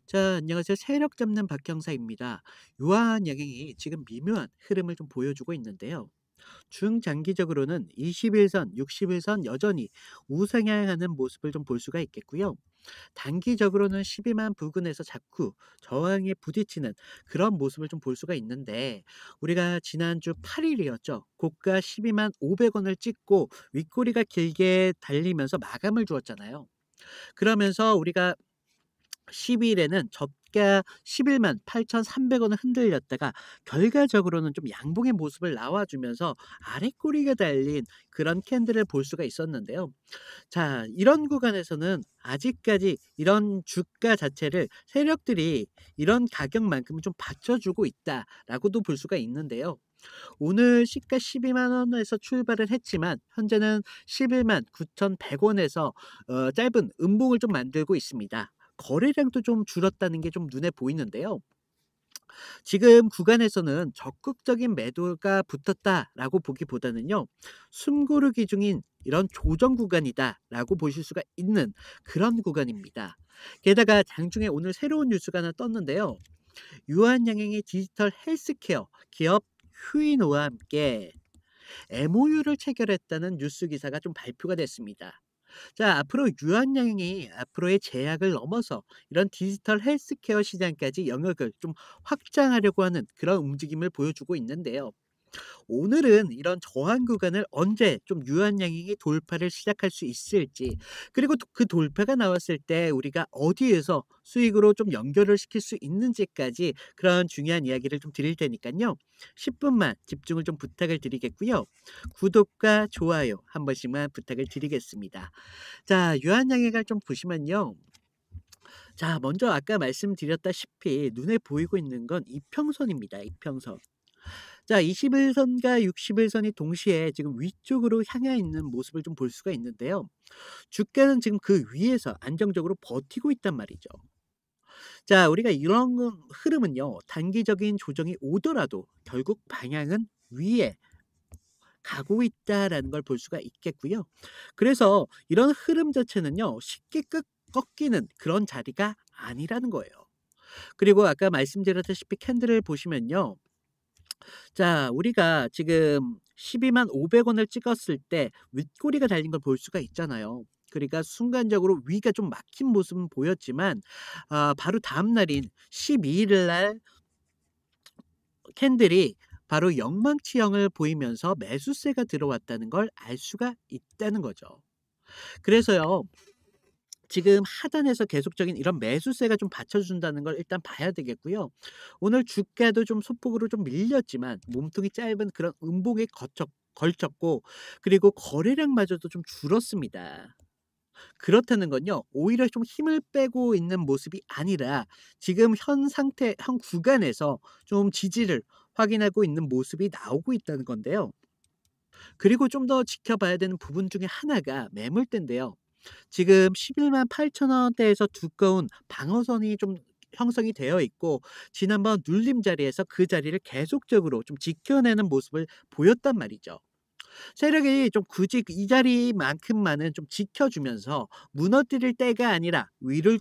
자, 안녕하세요. 세력 잡는 박형사입니다. 유한 양행이 지금 미묘한 흐름을 좀 보여주고 있는데요. 중장기적으로는 21선, 61선 여전히 우상향하는 모습을 좀 볼 수가 있겠고요. 단기적으로는 12만 부근에서 자꾸 저항에 부딪히는 그런 모습을 좀 볼 수가 있는데, 우리가 지난주 8일이었죠. 고가 12만 500원을 찍고 윗꼬리가 길게 달리면서 마감을 주었잖아요. 그러면서 우리가 10일에는 저가 11만 8,300원을 흔들렸다가 결과적으로는 좀 양봉의 모습을 나와주면서 아랫꼬리가 달린 그런 캔들을 볼 수가 있었는데요. 자, 이런 구간에서는 아직까지 이런 주가 자체를 세력들이 이런 가격만큼 좀 받쳐주고 있다라고도 볼 수가 있는데요. 오늘 시가 12만 원에서 출발을 했지만 현재는 11만 9,100원에서 짧은 음봉을 좀 만들고 있습니다. 거래량도 좀 줄었다는 게 좀 눈에 보이는데요. 지금 구간에서는 적극적인 매도가 붙었다라고 보기보다는요. 숨고르기 중인 이런 조정 구간이다라고 보실 수가 있는 그런 구간입니다. 게다가 장중에 오늘 새로운 뉴스가 하나 떴는데요. 유한양행의 디지털 헬스케어 기업 휴인호와 함께 MOU를 체결했다는 뉴스 기사가 좀 발표가 됐습니다. 자, 앞으로 유한양행이 앞으로의 제약을 넘어서 이런 디지털 헬스케어 시장까지 영역을 좀 확장하려고 하는 그런 움직임을 보여주고 있는데요. 오늘은 이런 저항 구간을 언제 좀 유한양행이 돌파를 시작할 수 있을지, 그리고 그 돌파가 나왔을 때 우리가 어디에서 수익으로 좀 연결을 시킬 수 있는지까지 그런 중요한 이야기를 좀 드릴 테니까요. 10분만 집중을 좀 부탁을 드리겠고요. 구독과 좋아요 한 번씩만 부탁을 드리겠습니다. 자, 유한양행을 좀 보시면요. 자, 먼저 아까 말씀드렸다시피 눈에 보이고 있는 건 이평선입니다. 이평선. 자, 21선과 61선이 동시에 지금 위쪽으로 향해 있는 모습을 좀 볼 수가 있는데요. 주가는 지금 그 위에서 안정적으로 버티고 있단 말이죠. 자, 우리가 이런 흐름은요. 단기적인 조정이 오더라도 결국 방향은 위에 가고 있다라는 걸 볼 수가 있겠고요. 그래서 이런 흐름 자체는요. 쉽게 꺾이는 그런 자리가 아니라는 거예요. 그리고 아까 말씀드렸다시피 캔들을 보시면요. 자, 우리가 지금 12만 500원을 찍었을 때 윗꼬리가 달린 걸 볼 수가 있잖아요. 그러니까 순간적으로 위가 좀 막힌 모습은 보였지만 바로 다음 날인 12일 날 캔들이 바로 영망치형을 보이면서 매수세가 들어왔다는 걸 알 수가 있다는 거죠. 그래서요. 지금 하단에서 계속적인 이런 매수세가 좀 받쳐준다는 걸 일단 봐야 되겠고요. 오늘 주가도 좀 소폭으로 좀 밀렸지만 몸통이 짧은 그런 음봉에 걸쳤고, 그리고 거래량마저도 좀 줄었습니다. 그렇다는 건요. 오히려 좀 힘을 빼고 있는 모습이 아니라 지금 현 상태, 현 구간에서 좀 지지를 확인하고 있는 모습이 나오고 있다는 건데요. 그리고 좀 더 지켜봐야 되는 부분 중에 하나가 매물대인데요. 지금 11만 8천 원대에서 두꺼운 방어선이 좀 형성이 되어 있고, 지난번 눌림 자리에서 그 자리를 계속적으로 좀 지켜내는 모습을 보였단 말이죠. 세력이 좀 굳이 이 자리만큼만은 좀 지켜주면서 무너뜨릴 때가 아니라 위로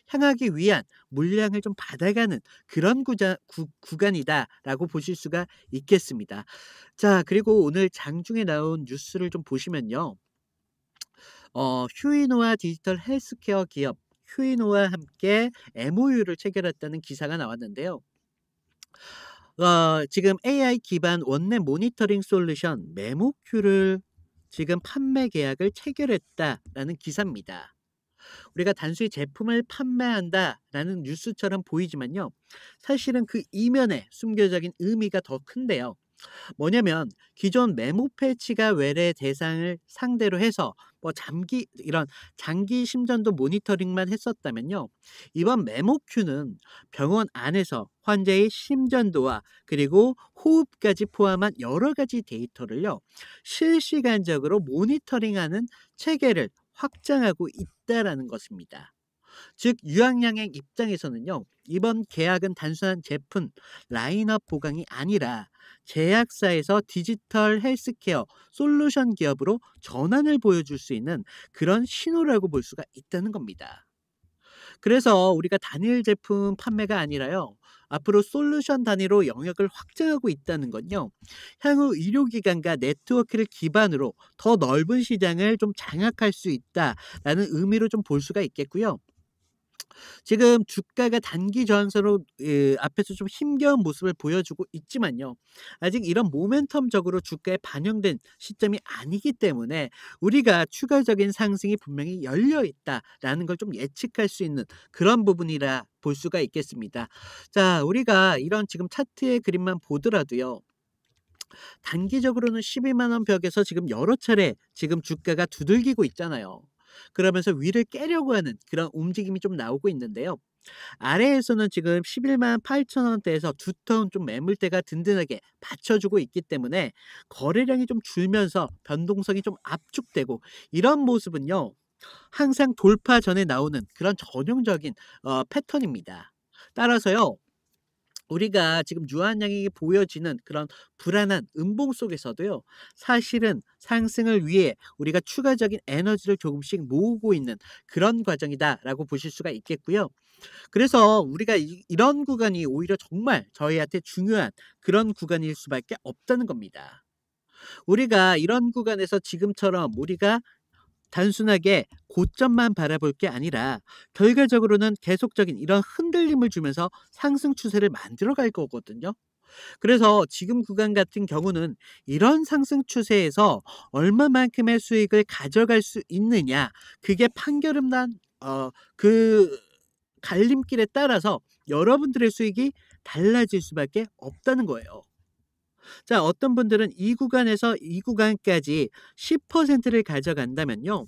향하기 위한 물량을 좀 받아가는 그런 구간이다라고 보실 수가 있겠습니다. 자, 그리고 오늘 장중에 나온 뉴스를 좀 보시면요. 휴이노와 디지털 헬스케어 기업 휴이노와 함께 MOU를 체결했다는 기사가 나왔는데요. 지금 AI 기반 원내 모니터링 솔루션 메모큐를 지금 판매 계약을 체결했다라는 기사입니다. 우리가 단순히 제품을 판매한다라는 뉴스처럼 보이지만요. 사실은 그 이면에 숨겨진 의미가 더 큰데요. 뭐냐면 기존 메모 패치가 외래 대상을 상대로 해서 뭐 잠기 이런 장기 심전도 모니터링만 했었다면요. 이번 메모 큐는 병원 안에서 환자의 심전도와 그리고 호흡까지 포함한 여러 가지 데이터를요. 실시간적으로 모니터링하는 체계를 확장하고 있다라는 것입니다. 즉 유학양의 입장에서는요. 이번 계약은 단순한 제품 라인업 보강이 아니라 제약사에서 디지털 헬스케어 솔루션 기업으로 전환을 보여줄 수 있는 그런 신호라고 볼 수가 있다는 겁니다. 그래서 우리가 단일 제품 판매가 아니라요. 앞으로 솔루션 단위로 영역을 확장하고 있다는 건요. 향후 의료기관과 네트워크를 기반으로 더 넓은 시장을 좀 장악할 수 있다라는 의미로 좀 볼 수가 있겠고요. 지금 주가가 단기 저항선으로 앞에서 좀 힘겨운 모습을 보여주고 있지만요. 아직 이런 모멘텀적으로 주가에 반영된 시점이 아니기 때문에 우리가 추가적인 상승이 분명히 열려 있다라는 걸 좀 예측할 수 있는 그런 부분이라 볼 수가 있겠습니다. 자, 우리가 이런 지금 차트의 그림만 보더라도요. 단기적으로는 12만 원 벽에서 지금 여러 차례 지금 주가가 두들기고 있잖아요. 그러면서 위를 깨려고 하는 그런 움직임이 좀 나오고 있는데요. 아래에서는 지금 11만 8천 원대에서 두터운 좀 매물대가 든든하게 받쳐주고 있기 때문에 거래량이 좀 줄면서 변동성이 좀 압축되고 이런 모습은요. 항상 돌파 전에 나오는 그런 전형적인 패턴입니다. 따라서요. 우리가 지금 유한양에게 보여지는 그런 불안한 음봉 속에서도요. 사실은 상승을 위해 우리가 추가적인 에너지를 조금씩 모으고 있는 그런 과정이다라고 보실 수가 있겠고요. 그래서 우리가 이런 구간이 오히려 정말 저희한테 중요한 그런 구간일 수밖에 없다는 겁니다. 우리가 이런 구간에서 지금처럼 우리가 단순하게 고점만 바라볼 게 아니라 결과적으로는 계속적인 이런 흔들림을 주면서 상승 추세를 만들어 갈 거거든요. 그래서 지금 구간 같은 경우는 이런 상승 추세에서 얼마만큼의 수익을 가져갈 수 있느냐, 그게 판결음 난 그 갈림길에 따라서 여러분들의 수익이 달라질 수밖에 없다는 거예요. 자, 어떤 분들은 이 구간에서 이 구간까지 10%를 가져간다면요.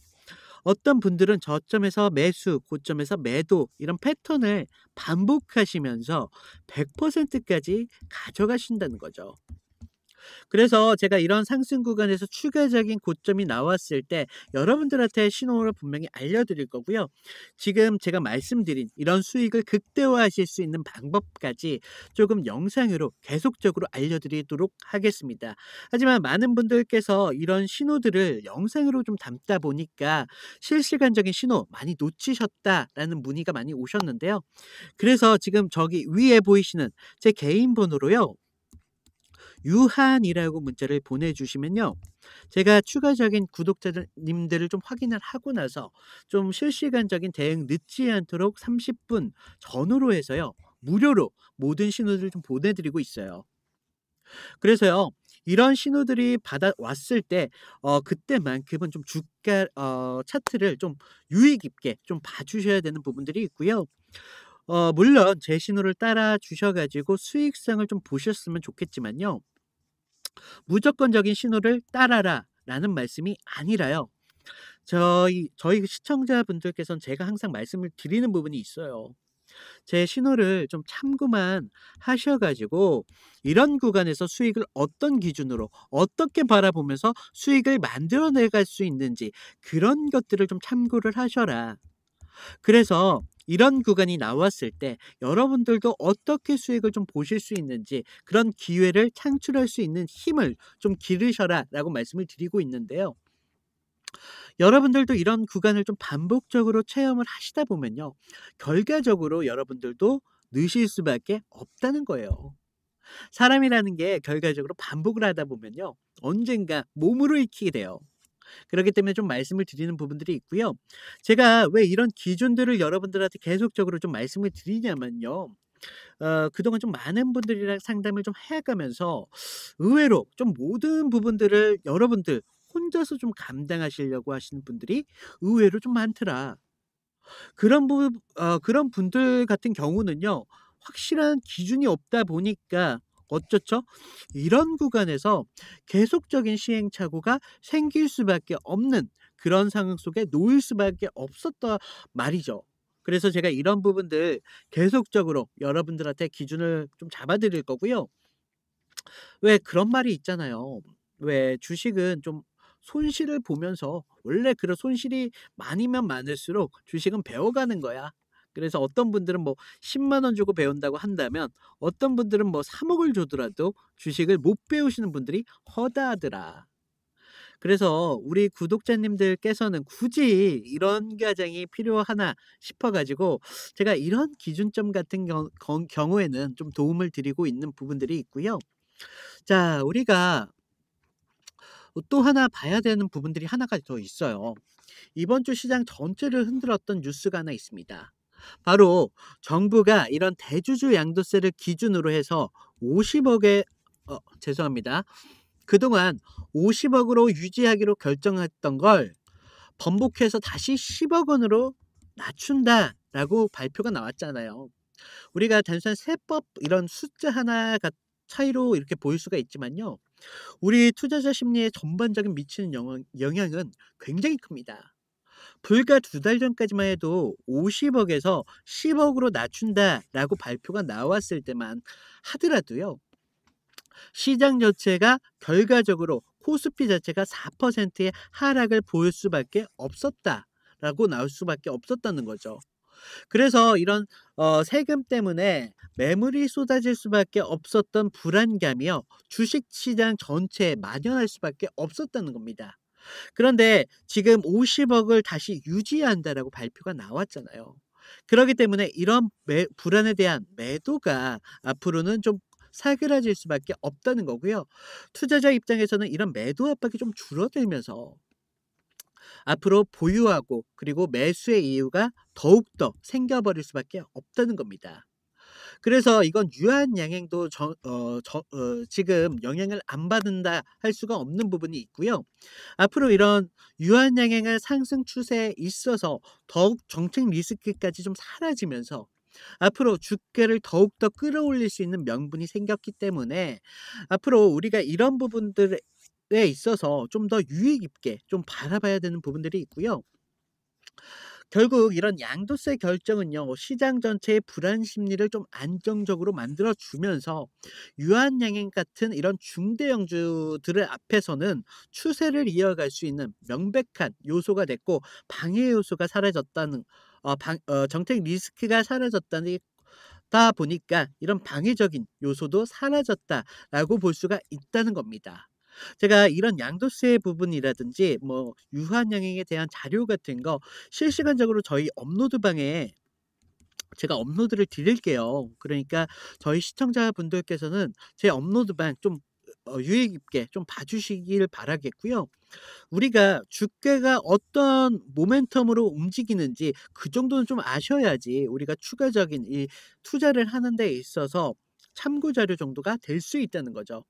어떤 분들은 저점에서 매수, 고점에서 매도 이런 패턴을 반복하시면서 100%까지 가져가신다는 거죠. 그래서 제가 이런 상승 구간에서 추가적인 고점이 나왔을 때 여러분들한테 신호를 분명히 알려드릴 거고요. 지금 제가 말씀드린 이런 수익을 극대화하실 수 있는 방법까지 조금 영상으로 계속적으로 알려드리도록 하겠습니다. 하지만 많은 분들께서 이런 신호들을 영상으로 좀 담다 보니까 실시간적인 신호 많이 놓치셨다라는 문의가 많이 오셨는데요. 그래서 지금 저기 위에 보이시는 제 개인 번호로요. 유한이라고 문자를 보내주시면요. 제가 추가적인 구독자님들을 좀 확인을 하고 나서 좀 실시간적인 대응 늦지 않도록 30분 전후로 해서요. 무료로 모든 신호들을 좀 보내드리고 있어요. 그래서요. 이런 신호들이 받아왔을 때 그때만큼은 좀 주가 차트를 좀 유의 깊게 좀 봐주셔야 되는 부분들이 있고요. 물론 제 신호를 따라 주셔 가지고 수익성을 좀 보셨으면 좋겠지만요. 무조건적인 신호를 따라라라는 말씀이 아니라요. 저희 시청자분들께서는 제가 항상 말씀을 드리는 부분이 있어요. 제 신호를 좀 참고만 하셔 가지고 이런 구간에서 수익을 어떤 기준으로 어떻게 바라보면서 수익을 만들어 내갈 수 있는지 그런 것들을 좀 참고를 하셔라. 그래서 이런 구간이 나왔을 때 여러분들도 어떻게 수익을 좀 보실 수 있는지 그런 기회를 창출할 수 있는 힘을 좀 기르셔라라고 말씀을 드리고 있는데요. 여러분들도 이런 구간을 좀 반복적으로 체험을 하시다 보면요. 결과적으로 여러분들도 느실 수밖에 없다는 거예요. 사람이라는 게 결과적으로 반복을 하다 보면요. 언젠가 몸으로 익히게 돼요. 그렇기 때문에 좀 말씀을 드리는 부분들이 있고요. 제가 왜 이런 기준들을 여러분들한테 계속적으로 좀 말씀을 드리냐면요. 그동안 좀 많은 분들이랑 상담을 좀 해 가면서 의외로 좀 모든 부분들을 여러분들 혼자서 좀 감당하시려고 하시는 분들이 의외로 좀 많더라. 그런 분들 같은 경우는요. 확실한 기준이 없다 보니까 어쩌죠? 이런 구간에서 계속적인 시행착오가 생길 수밖에 없는 그런 상황 속에 놓일 수밖에 없었다 말이죠. 그래서 제가 이런 부분들 계속적으로 여러분들한테 기준을 좀 잡아 드릴 거고요. 왜 그런 말이 있잖아요. 왜 주식은 좀 손실을 보면서 원래 그런 손실이 많으면 많을수록 주식은 배워가는 거야. 그래서 어떤 분들은 뭐 10만 원 주고 배운다고 한다면 어떤 분들은 뭐 3억을 주더라도 주식을 못 배우시는 분들이 허다하더라. 그래서 우리 구독자님들께서는 굳이 이런 과정이 필요하나 싶어 가지고 제가 이런 기준점 같은 경우에는 좀 도움을 드리고 있는 부분들이 있고요. 자, 우리가 또 하나 봐야 되는 부분들이 하나가 더 있어요. 이번 주 시장 전체를 흔들었던 뉴스가 하나 있습니다. 바로 정부가 이런 대주주 양도세를 기준으로 해서 50억에 죄송합니다. 그동안 50억으로 유지하기로 결정했던 걸 번복해서 다시 10억 원으로 낮춘다라고 발표가 나왔잖아요. 우리가 단순한 세법 이런 숫자 하나가 차이로 이렇게 보일 수가 있지만요. 우리 투자자 심리에 전반적인 미치는 영향은 굉장히 큽니다. 불과 2달 전까지만 해도 50억에서 10억으로 낮춘다라고 발표가 나왔을 때만 하더라도요. 시장 자체가 결과적으로 코스피 자체가 4%의 하락을 보일 수밖에 없었다라고 나올 수밖에 없었다는 거죠. 그래서 이런 세금 때문에 매물이 쏟아질 수밖에 없었던 불안감이요. 주식시장 전체에 만연할 수밖에 없었다는 겁니다. 그런데 지금 50억을 다시 유지한다라고 발표가 나왔잖아요. 그렇기 때문에 이런 불안에 대한 매도가 앞으로는 좀 사그라질 수밖에 없다는 거고요. 투자자 입장에서는 이런 매도 압박이 좀 줄어들면서 앞으로 보유하고 그리고 매수의 이유가 더욱더 생겨버릴 수밖에 없다는 겁니다. 그래서 이건 유한 양행도 지금 영향을 안 받는다 할 수가 없는 부분이 있고요. 앞으로 이런 유한 양행의 상승 추세에 있어서 더욱 정책 리스크까지 좀 사라지면서 앞으로 주가를 더욱더 끌어올릴 수 있는 명분이 생겼기 때문에 앞으로 우리가 이런 부분들에 있어서 좀 더 유의 깊게 좀 바라봐야 되는 부분들이 있고요. 결국 이런 양도세 결정은요, 시장 전체의 불안 심리를 좀 안정적으로 만들어 주면서 유한양행 같은 이런 중대형주들의 앞에서는 추세를 이어갈 수 있는 명백한 요소가 됐고 방해 요소가 사라졌다는 정책 리스크가 사라졌다는 다 보니까 이런 방해적인 요소도 사라졌다라고 볼 수가 있다는 겁니다. 제가 이런 양도세 부분이라든지 뭐 유한양행에 대한 자료 같은 거 실시간적으로 저희 업로드방에 제가 업로드를 드릴게요. 그러니까 저희 시청자분들께서는 제 업로드방 좀 유의 깊게 좀 봐주시길 바라겠고요. 우리가 주가가 어떤 모멘텀으로 움직이는지 그 정도는 좀 아셔야지 우리가 추가적인 이 투자를 하는 데 있어서 참고 자료 정도가 될 수 있다는 거죠.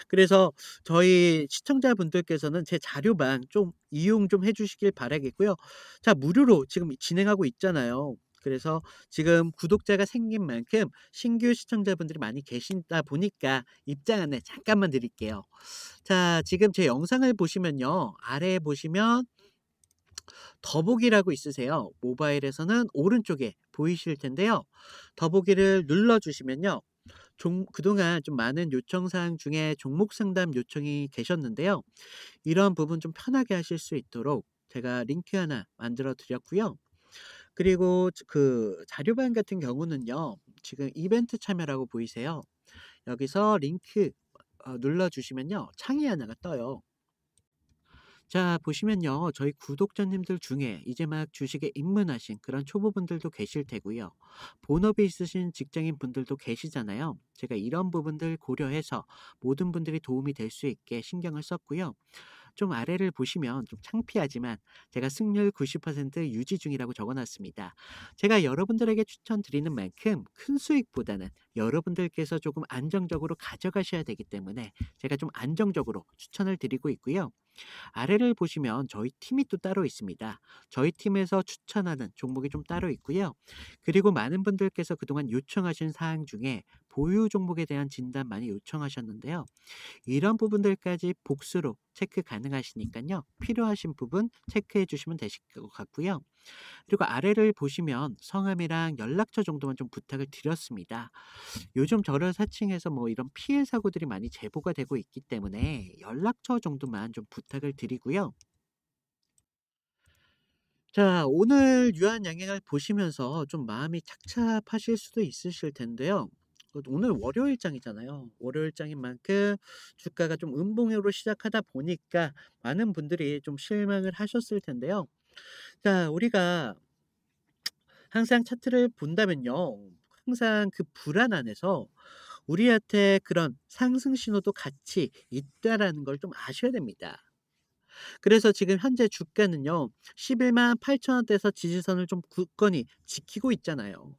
그래서 저희 시청자분들께서는 제 자료방 좀 이용 좀 해 주시길 바라겠고요. 자, 무료로 지금 진행하고 있잖아요. 그래서 지금 구독자가 생긴 만큼 신규 시청자분들이 많이 계시다 보니까 입장 안내 잠깐만 드릴게요. 자, 지금 제 영상을 보시면요. 아래에 보시면 더보기라고 있으세요. 모바일에서는 오른쪽에 보이실 텐데요. 더보기를 눌러 주시면요. 그동안 좀 많은 요청 사항 중에 종목 상담 요청이 계셨는데요. 이런 부분 좀 편하게 하실 수 있도록 제가 링크 하나 만들어 드렸고요. 그리고 그 자료반 같은 경우는요. 지금 이벤트 참여라고 보이세요? 여기서 링크 눌러 주시면요. 창이 하나가 떠요. 자, 보시면요. 저희 구독자님들 중에 이제 막 주식에 입문하신 그런 초보분들도 계실 테고요. 본업이 있으신 직장인 분들도 계시잖아요. 제가 이런 부분들 고려해서 모든 분들이 도움이 될 수 있게 신경을 썼고요. 좀 아래를 보시면 좀 창피하지만 제가 승률 90% 유지 중이라고 적어놨습니다. 제가 여러분들에게 추천드리는 만큼 큰 수익보다는 여러분들께서 조금 안정적으로 가져가셔야 되기 때문에 제가 좀 안정적으로 추천을 드리고 있고요. 아래를 보시면 저희 팀이 또 따로 있습니다. 저희 팀에서 추천하는 종목이 좀 따로 있고요. 그리고 많은 분들께서 그동안 요청하신 사항 중에 보유 종목에 대한 진단 많이 요청하셨는데요. 이런 부분들까지 복수로 체크 가능하시니까요. 필요하신 부분 체크해 주시면 되실 것 같고요. 그리고 아래를 보시면 성함이랑 연락처 정도만 좀 부탁을 드렸습니다. 요즘 저를 사칭해서 뭐 이런 피해 사고들이 많이 제보가 되고 있기 때문에 연락처 정도만 좀 부탁을 드리고요. 자, 오늘 유한 양행을 보시면서 좀 마음이 착잡하실 수도 있으실 텐데요. 오늘 월요일장이잖아요. 월요일장인 만큼 주가가 좀 음봉으로 시작하다 보니까 많은 분들이 좀 실망을 하셨을 텐데요. 자, 우리가 항상 차트를 본다면요. 항상 그 불안 안에서 우리한테 그런 상승 신호도 같이 있다라는 걸 좀 아셔야 됩니다. 그래서 지금 현재 주가는요. 1 1 8천 원대에서 지지선을 좀 굳건히 지키고 있잖아요.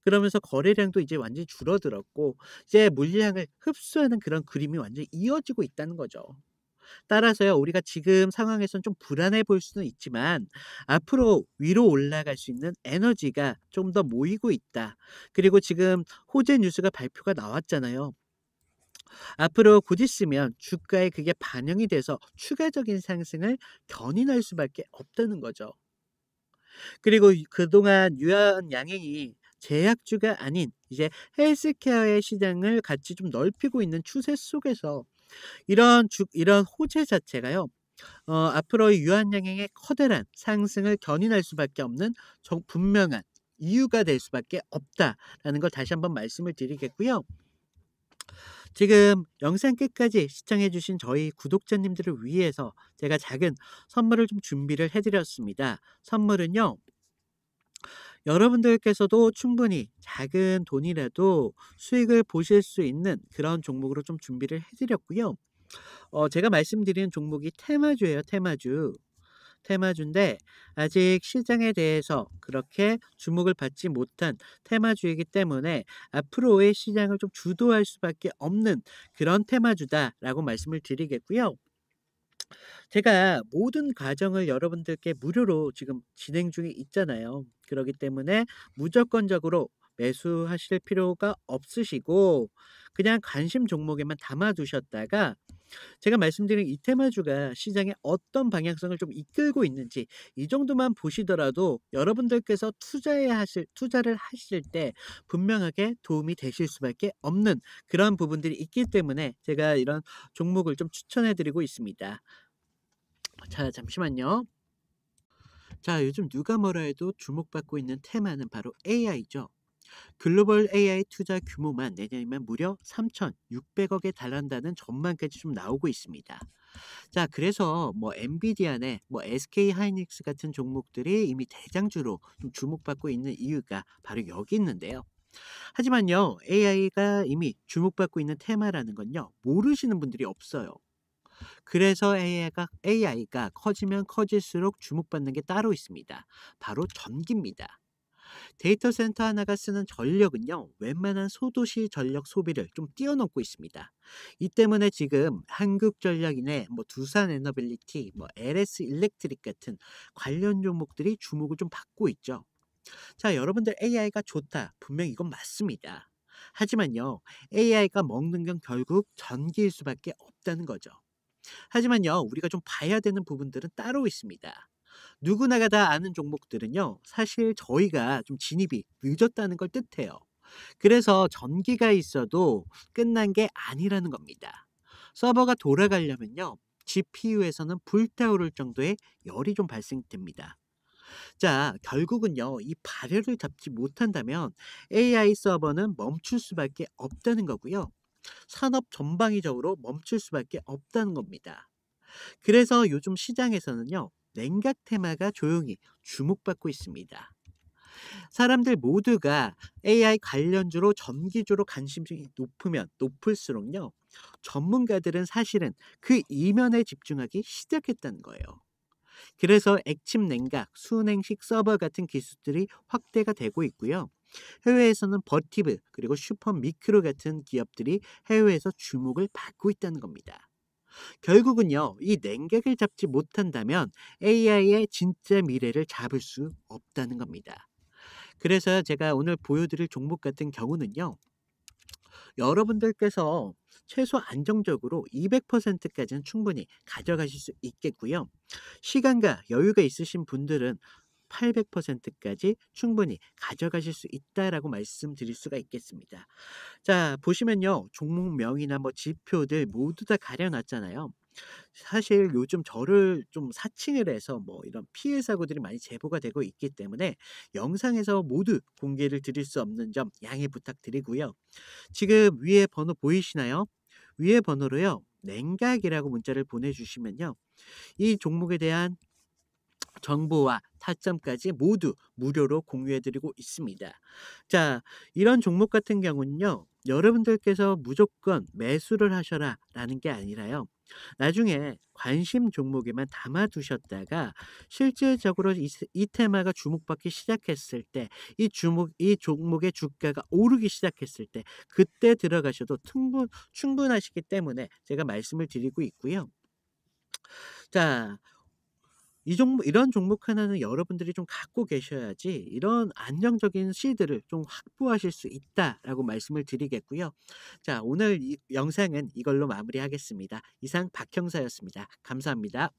그러면서 거래량도 이제 완전히 줄어들었고 이제 물량을 흡수하는 그런 그림이 완전히 이어지고 있다는 거죠. 따라서요, 우리가 지금 상황에선 좀 불안해 보일 수는 있지만 앞으로 위로 올라갈 수 있는 에너지가 좀 더 모이고 있다. 그리고 지금 호재 뉴스가 발표가 나왔잖아요. 앞으로 곧 있으면 주가에 그게 반영이 돼서 추가적인 상승을 견인할 수밖에 없다는 거죠. 그리고 그동안 유한 양행이 제약주가 아닌 이제 헬스케어의 시장을 같이 좀 넓히고 있는 추세 속에서 이런 호재 자체가요. 앞으로의 유한양행의 커다란 상승을 견인할 수밖에 없는 분명한 이유가 될 수밖에 없다라는 걸 다시 한번 말씀을 드리겠고요. 지금 영상 끝까지 시청해 주신 저희 구독자님들을 위해서 제가 작은 선물을 좀 준비를 해 드렸습니다. 선물은요. 여러분들께서도 충분히 작은 돈이라도 수익을 보실 수 있는 그런 종목으로 좀 준비를 해 드렸고요. 제가 말씀드리는 종목이 테마주예요, 테마주. 테마주인데 아직 시장에 대해서 그렇게 주목을 받지 못한 테마주이기 때문에 앞으로의 시장을 좀 주도할 수밖에 없는 그런 테마주다라고 말씀을 드리겠고요. 제가 모든 과정을 여러분들께 무료로 지금 진행 중에 있잖아요. 그렇기 때문에 무조건적으로 매수하실 필요가 없으시고 그냥 관심 종목에만 담아 두셨다가 제가 말씀드린 이 테마주가 시장에 어떤 방향성을 좀 이끌고 있는지 이 정도만 보시더라도 여러분들께서 투자를 하실 때 분명하게 도움이 되실 수밖에 없는 그런 부분들이 있기 때문에 제가 이런 종목을 좀 추천해 드리고 있습니다. 자, 잠시만요. 자, 요즘 누가 뭐라 해도 주목받고 있는 테마는 바로 AI죠. 글로벌 AI 투자 규모만 내년이면 무려 3,600억에 달한다는 전망까지 좀 나오고 있습니다. 자, 그래서 뭐 엔비디아네, 뭐 SK 하이닉스 같은 종목들이 이미 대장주로 좀 주목받고 있는 이유가 바로 여기 있는데요. 하지만요, AI가 이미 주목받고 있는 테마라는 건요, 모르시는 분들이 없어요. 그래서 AI가 커지면 커질수록 주목받는 게 따로 있습니다. 바로 전기입니다. 데이터 센터 하나가 쓰는 전력은요, 웬만한 소도시 전력 소비를 좀 뛰어넘고 있습니다. 이 때문에 지금 한국전력이네, 뭐 두산에너빌리티, 뭐 LS 일렉트릭 같은 관련 종목들이 주목을 좀 받고 있죠. 자, 여러분들 AI가 좋다. 분명 이건 맞습니다. 하지만요, AI가 먹는 건 결국 전기일 수밖에 없다는 거죠. 하지만요, 우리가 좀 봐야 되는 부분들은 따로 있습니다. 누구나가 다 아는 종목들은요, 사실 저희가 좀 진입이 늦었다는 걸 뜻해요. 그래서 전기가 있어도 끝난 게 아니라는 겁니다. 서버가 돌아가려면요, GPU에서는 불타오를 정도의 열이 좀 발생됩니다. 자, 결국은요, 이 발열을 잡지 못한다면 AI 서버는 멈출 수밖에 없다는 거고요. 산업 전방위적으로 멈출 수밖에 없다는 겁니다. 그래서 요즘 시장에서는요, 냉각 테마가 조용히 주목받고 있습니다. 사람들 모두가 AI 관련주로 전기주로 관심이 높으면 높을수록요, 전문가들은 사실은 그 이면에 집중하기 시작했다는 거예요. 그래서 액침 냉각, 수냉식 서버 같은 기술들이 확대가 되고 있고요. 해외에서는 버티브 그리고 슈퍼미크로 같은 기업들이 해외에서 주목을 받고 있다는 겁니다. 결국은요, 이 냉각을 잡지 못한다면 AI의 진짜 미래를 잡을 수 없다는 겁니다. 그래서 제가 오늘 보여드릴 종목 같은 경우는요, 여러분들께서 최소 안정적으로 200%까지는 충분히 가져가실 수 있겠고요. 시간과 여유가 있으신 분들은 800%까지 충분히 가져가실 수 있다라고 말씀드릴 수가 있겠습니다. 자, 보시면요, 종목명이나 뭐 지표들 모두 다 가려놨잖아요. 사실 요즘 저를 좀 사칭을 해서 뭐 이런 피해 사고들이 많이 제보가 되고 있기 때문에 영상에서 모두 공개를 드릴 수 없는 점 양해 부탁드리고요. 지금 위에 번호 보이시나요? 위에 번호로요. 냉각이라고 문자를 보내주시면요. 이 종목에 대한 정보와 타점까지 모두 무료로 공유해 드리고 있습니다. 자, 이런 종목 같은 경우는요. 여러분들께서 무조건 매수를 하셔라라는 게 아니라요. 나중에 관심 종목에만 담아 두셨다가 실질적으로 이 테마가 주목받기 시작했을 때 이 종목의 주가가 오르기 시작했을 때 그때 들어가셔도 충분하시기 때문에 제가 말씀을 드리고 있고요. 자, 이런 종목 하나는 여러분들이 좀 갖고 계셔야지 이런 안정적인 시드를 좀 확보하실 수 있다라고 말씀을 드리겠고요. 자, 오늘 이 영상은 이걸로 마무리하겠습니다. 이상 박 형사였습니다. 감사합니다.